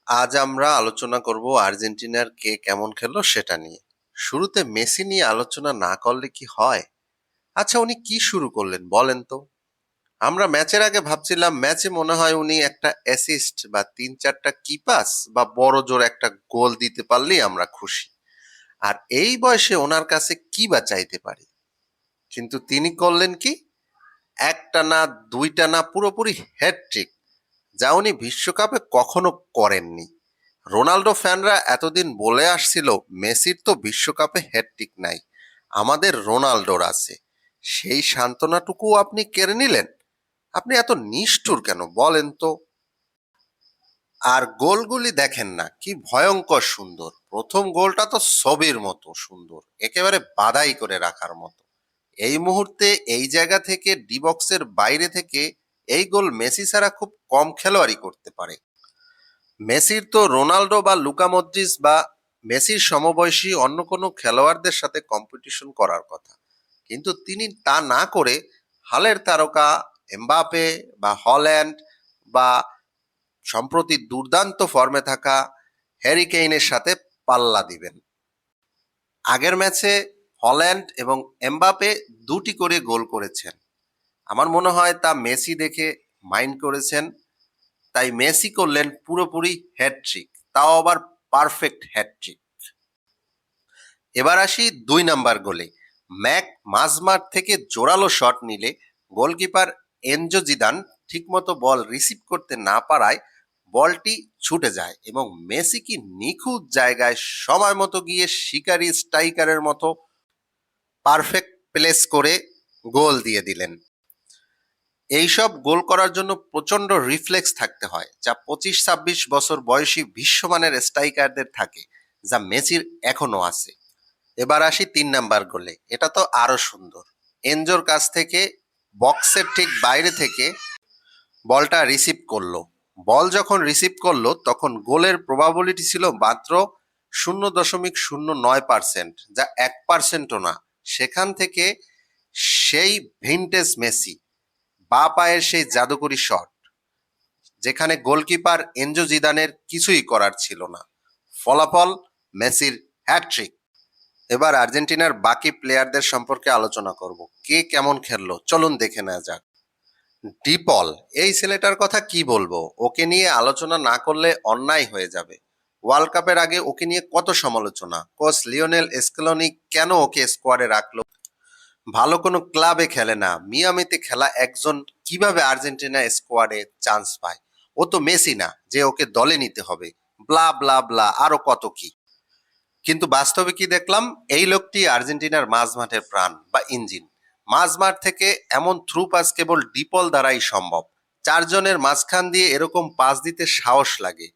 আজ আমরা আলোচনা করব আর্জেন্টিনার কে কেমন খেললো সেটা নিয়ে। শুরুতে মেসি নিয়ে আলোচনা না করলে কি হয়? আচ্ছা, উনি কি শুরু করলেন বলেন তো? আমরা ম্যাচের আগে ভাবছিলাম ম্যাচে মনে হয় উনি একটা অ্যাসিস্ট বা তিন চারটা কি পাস বা বড় জোর একটা গোল দিতে পারলেই আমরা খুশি। আর এই বয়সে ওনার কাছে কি বা চাইতে পারি? কিন্তু তিনি করলেন কি? একটা না, দুইটা না, পুরোপুরি হ্যাটট্রিক, যা উনি বিশ্বকাপে কখনো করেননি। রোনাল্ডো ফ্যানরা এতদিন বলে আসছিল মেসির তো বিশ্বকাপে হ্যাটট্রিক নাই, আমাদের রোনাল্ডোর আছে। সেই সান্ত্বনাটুকু আপনি কেড়ে নিলেন। আপনি এত নিষ্ঠুর কেন বলেন তো? আর গোলগুলি দেখেন না, কি ভয়ঙ্কর সুন্দর! প্রথম গোলটা তো ছবির মতো সুন্দর, একেবারে বাধাই করে রাখার মতো। এই মুহূর্তে এই জায়গা থেকে ডি বক্সের বাইরে থেকে এই গোল মেসি ছাড়া খুব কম খেলোয়াড়ই করতে পারে। মেসির তো রোনাল্ডো বা লুকা মদ্রিচ বা মেসির সমবয়সী অন্য কোনো খেলোয়াড়দের সাথে কম্পিটিশন করার কথা, কিন্তু তিনি তা না করে হালের তারকা এমবাপে বা হল্যান্ড বা সম্প্রতি দুর্দান্ত ফর্মে থাকা হ্যারি কেইনের সাথে পাল্লা দিবেন। আগের ম্যাচে হল্যান্ড এবং এমবাপে দুটি করে গোল করেছেন। আমার মনে হয় তা মেসি দেখে মাইন্ড করেছেন, তাই মেসি করলেন পুরোপুরি হ্যাটট্রিক, তাও আবার পারফেক্ট হ্যাটট্রিক। এবার আসি ২ নাম্বার গোলে। ম্যাক মাঝমাঠ থেকে জোরালো শট নিলে গোলকিপার এনজো জিদান ঠিকমতো বল রিসিভ করতে না পারায় বলটি ছুটে যায় এবং মেসি কি নিখুঁত জায়গায় সময় মতো গিয়ে শিকারি স্ট্রাইকারের মতো পারফেক্ট প্লেস করে গোল দিয়ে দিলেন। এইসব গোল করার জন্য প্রচন্ড রিফ্লেক্স থাকতে হয়, যা ২৫-২৬ বছর বয়সী বিশ্বমানের স্ট্রাইকারদের থাকে, যা মেসির এখনো আছে। এবার আসি ৩ নাম্বার গোলে। এটা তো আরো সুন্দর। এনজোর কাছ থেকে বক্সের ঠিক বাইরে থেকে বলটা রিসিভ করলো। বল যখন রিসিভ করলো তখন গোলের প্রবাবিলিটি ছিল মাত্র ০.০৯%, যা ১%ও না। সেখান থেকে সেই ভিনটেজ মেসি বা পায়ের সেই জাদুকরি শট, যেখানে গোলকিপার এনজো জিদানের কিছুই করার ছিল না। ফলাফল মেসির হ্যাটট্রিক। এবার আর্জেন্টিনার বাকি প্লেয়ারদের সম্পর্কে আলোচনা করব। কে কেমন খেললো চলুন দেখে নেওয়া যাক। ডিপল, এই ছেলেটার কথা কি বলবো, ওকে নিয়ে আলোচনা না করলে অন্যায় হয়ে যাবে। ওয়ার্ল্ড কাপের আগে ওকে নিয়ে কত সমালোচনা, কোচ লিওনেল স্কেলোনি কেন ওকে স্কোয়াডে রাখলো, ভালো কোনো ক্লাবে খেলে না, মিয়ামিতে খেলা একজন কিভাবে আর্জেন্টিনা স্কোয়াডে চান্স পায়, ও তো মেসি না যে ওকে দলে নিতে হবে, ব্লা ব্লা ব্লা আরো কত কি। কিন্তু বাস্তবে কি দেখলাম? এই লোকটি আর্জেন্টিনার মাঝমাঠের প্রাণ বা ইঞ্জিন। মাঝমাঠ থেকে এমন থ্রু পাস কেবল ডিপল দ্বারাই সম্ভব। চারজনের মাঝখান দিয়ে এরকম পাস দিতে সাহস লাগে।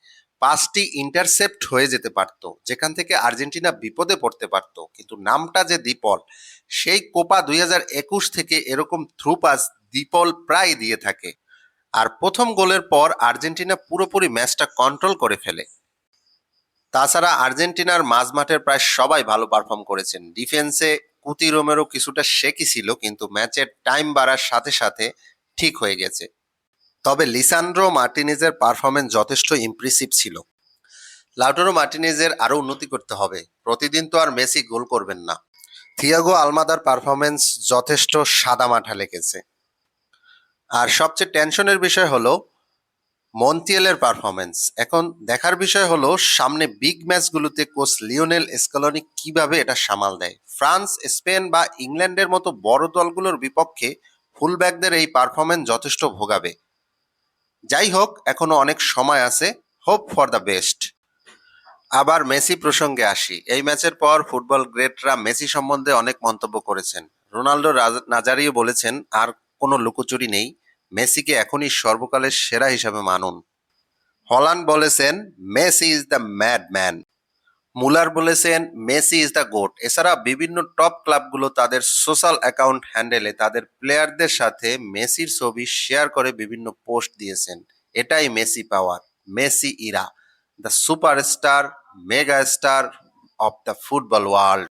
পাসটি ইন্টারসেপ্ট হয়ে যেতে পারত, যেখান থেকে আর্জেন্টিনা বিপদে পড়তে পারত, কিন্তু নামটা যে ডিপল, সেই কোপা ২০২১ থেকে এরকম থ্রু পাস ডিপল প্রায় দিয়ে থাকে। আর প্রথম গোলের পর আর্জেন্টিনা পুরোপুরি ম্যাচটা কন্ট্রোল করে ফেলে। তাছাড়া আর্জেন্টিনার মাঝমাঠের প্রায় সবাই ভালো পারফর্ম করেছেন। ডিফেন্সে কুতি রোমেরো কিছুটা শেকি ছিল, কিন্তু ম্যাচের টাইম বাড়ার সাথে সাথে ঠিক হয়ে গেছে। তবে লিসান্ড্রো মার্টিনেজের পারফরমেন্স যথেষ্ট ইমপ্রেসিভ ছিল। লাউটারো মার্টিনেজের আরো উন্নতি করতে হবে, প্রতিদিন তো আর মেসি গোল করবেন না। থিয়াগো আলমাদার পারফরমেন্স যথেষ্ট সাদামাঠা লেগেছে। আর সবচেয়ে টেনশনের বিষয় হলো মন্টিয়েলের পারফরমেন্স। এখন দেখার বিষয় হলো সামনে বিগ ম্যাচগুলোতে কোচ লিওনেল স্কেলোনি কিভাবে এটা সামাল দেয়। ফ্রান্স, স্পেন বা ইংল্যান্ডের মতো বড় দলগুলোর বিপক্ষে ফুলব্যাকদের এই পারফরমেন্স যথেষ্ট ভোগাবে। যাই হোক, এখনো অনেক সময় আছে, হোপ ফর দ্য বেস্ট। আবার মেসি প্রসঙ্গে আসি। এই ম্যাচের পর ফুটবল গ্রেটরা মেসি সম্বন্ধে অনেক মন্তব্য করেছেন। রোনাল্ডো নাজারিও বলেছেন, আর কোনো লুকোচুরি নেই, মেসিকে এখনই সর্বকালের সেরা হিসাবে মানুন। হল্যান্ড বলেছেন Messi is the mad man. Muller বলেছেন মেসি ইজ দ্য গোট। এছাড়া বিভিন্ন টপ ক্লাবগুলো তাদের সোশ্যাল অ্যাকাউন্ট হ্যান্ডেলে তাদের প্লেয়ারদের সাথে মেসির ছবি শেয়ার করে বিভিন্ন পোস্ট দিয়েছেন। এটাই Messi power, Messi Ira, the superstar, mega star of the football world.